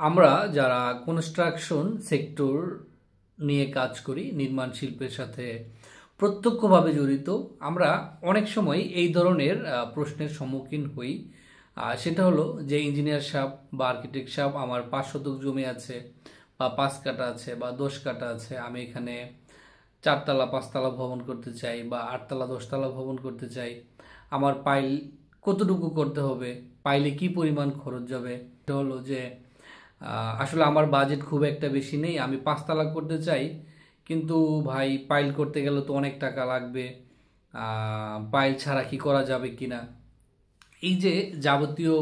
আমরা যারা construction sector নিয়ে কাজ করি, নির্মাণ শিল্পের সাথে প্রত্যক্ষভাবে জড়িত, আমরা অনেক সময় এই ধরনের প্রশ্নের সম্মুখীন হই। সেটা হলো যে ইঞ্জিনিয়ার সাহেব বা আর্কিটেক্ট সাহেব, আমার 5 শতক জমি আছে বা 5 কাঠা আছে বা 10 কাঠা আছে, আমি এখানে 4 তলা 5 তলা ভবন করতে চাই বা 8 তলা 10 তলা ভবন করতে চাই। আমার পাইল কতটুকু করতে হবে, পাইলে কি পরিমাণ খরচ যাবে। এটা হলো যে আসলে আমার বাজেট খুব একটা বেশি নেই, আমি 5 তলা করতে চাই, কিন্তু ভাই পাইল করতে গেলে তো অনেক টাকা লাগবে। পাইল ছাড়া কি করা যাবে কিনা, এই যে যাবতীয়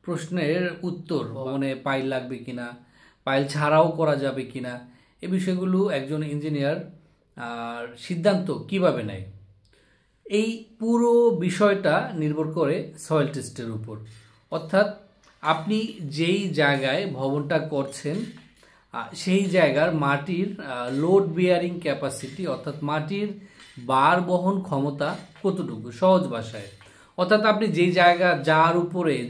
প্রশ্নের উত্তর, ভবনে পাইল লাগবে কিনা, পাইল ছাড়াও করা যাবে কিনা, এই বিষয়গুলো একজন ইঞ্জিনিয়ার সিদ্ধান্ত কিভাবে নেয়, এই পুরো বিষয়টা নির্ভর করে সয়েল টেস্টের উপর। অর্থাৎ আপনি যেই জায়গায় ভবনটা করছেন সেই জায়গার মাটির লোড বিয়ারিং ক্যাপাসিটি, অর্থাৎ মাটির বার বহন ক্ষমতা কতটুকু, সহজ ভাষায়। অর্থাৎ আপনি যেই জায়গা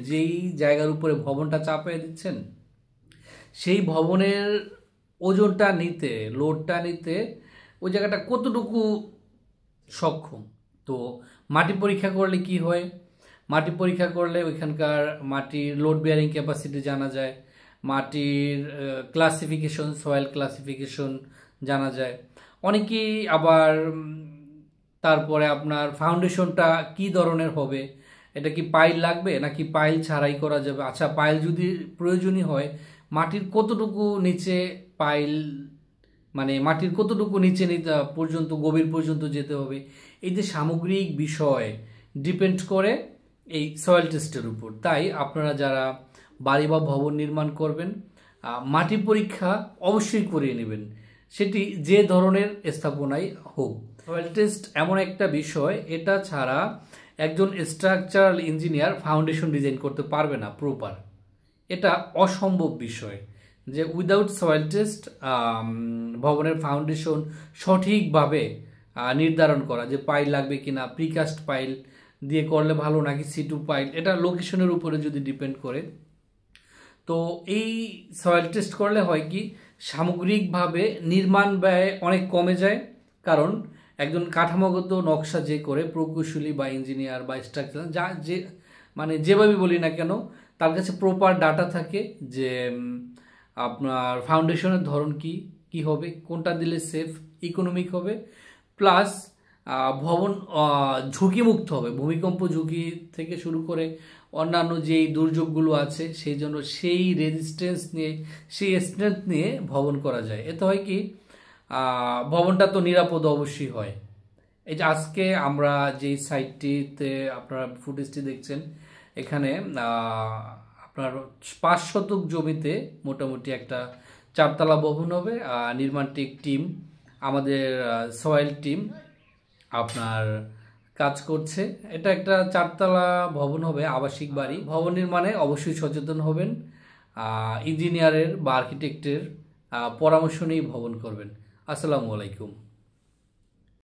যেই জায়গার উপরে ভবনটা চাপিয়ে দিচ্ছেন, সেই ভবনের ওজনটা নিতে, লোডটা নিতে ওই জায়গাটা কতটুকু সক্ষম। তো মাটি পরীক্ষা করলে কি হয়, মাটি পরীক্ষা করলে ওইখানকার মাটির লোড বিয়ারিং ক্যাপাসিটি জানা যায়, মাটির ক্লাসিফিকেশন, সয়েল ক্লাসিফিকেশন জানা যায়। অনেকেই আবার তারপরে আপনার ফাউন্ডেশনটা কি ধরনের হবে, এটা কি পাইল লাগবে নাকি পাইল ছাড়াই করা যাবে। আচ্ছা, পাইল যদি প্রয়োজনীয় হয়, মাটির কতটুকু নিচে পাইল, মানে মাটির কতটুকু নিচে নিতে পর্যন্ত, গভীর পর্যন্ত যেতে হবে। এই যে সামগ্রিক বিষয় ডিপেন্ড করে এই সয়েল টেস্টের উপর। তাই আপনারা যারা বাড়ি বা ভবন নির্মাণ করবেন, মাটি পরীক্ষা অবশ্যই করিয়ে নেবেন, সেটি যে ধরনের স্থাপনাই হোক। সয়েল টেস্ট এমন একটা বিষয়, এটা ছাড়া একজন স্ট্রাকচারাল ইঞ্জিনিয়ার ফাউন্ডেশন ডিজাইন করতে পারবে না প্রপার। এটা অসম্ভব বিষয় যে উইদাউট সয়েল টেস্ট ভবনের ফাউন্ডেশন সঠিকভাবে নির্ধারণ করা, যে পাইল লাগবে কিনা, প্রিকাস্ট পাইল দিয়ে করলে ভালো নাকি সিটু পাইল, এটা লোকেশনের উপরে যদি ডিপেন্ড করে। তো এই সয়েল টেস্ট করলে হয় কি, সামগ্রিকভাবে নির্মাণ ব্যয় অনেক কমে যায়। কারণ একজন কাঠামোগত নকশা যে করে, প্রকৌশলী বা ইঞ্জিনিয়ার বা স্ট্রাকচার যা যে মানে যেভাবে বলি না কেন, তার কাছে প্রপার ডাটা থাকে যে আপনার ফাউন্ডেশনের ধরন কি কি হবে, কোনটা দিলে সেফ ইকোনমিক হবে, প্লাস ভবন ঝুঁকিমুক্ত হবে। ভূমিকম্প ঝুঁকি থেকে শুরু করে অন্যান্য যেই দুর্যোগগুলো আছে, সেই জন্য সেই রেজিস্ট্যান্স নিয়ে, সেই স্ট্রেংথ নিয়ে ভবন করা যায়। এতে হয় কি, ভবনটা তো নিরাপদ অবশ্যই হয়। এই যে আজকে আমরা যেই সাইটটিতে আপনারা ফুটেজটি দেখছেন, এখানে আপনার 5 শতক জমিতে মোটামুটি একটা 4 তলা ভবন হবে। নির্মাণ টিম, আমাদের সয়েল টিম আপনার কাজ করছে। এটা একটা 4 তলা ভবন হবে, আবাসিক বাড়ি। ভবন নির্মাণে অবশ্যই সচেতন হবেন, ইঞ্জিনিয়ারের বা আর্কিটেক্টের পরামর্শ নিয়েই ভবন করবেন। আসসালামু আলাইকুম।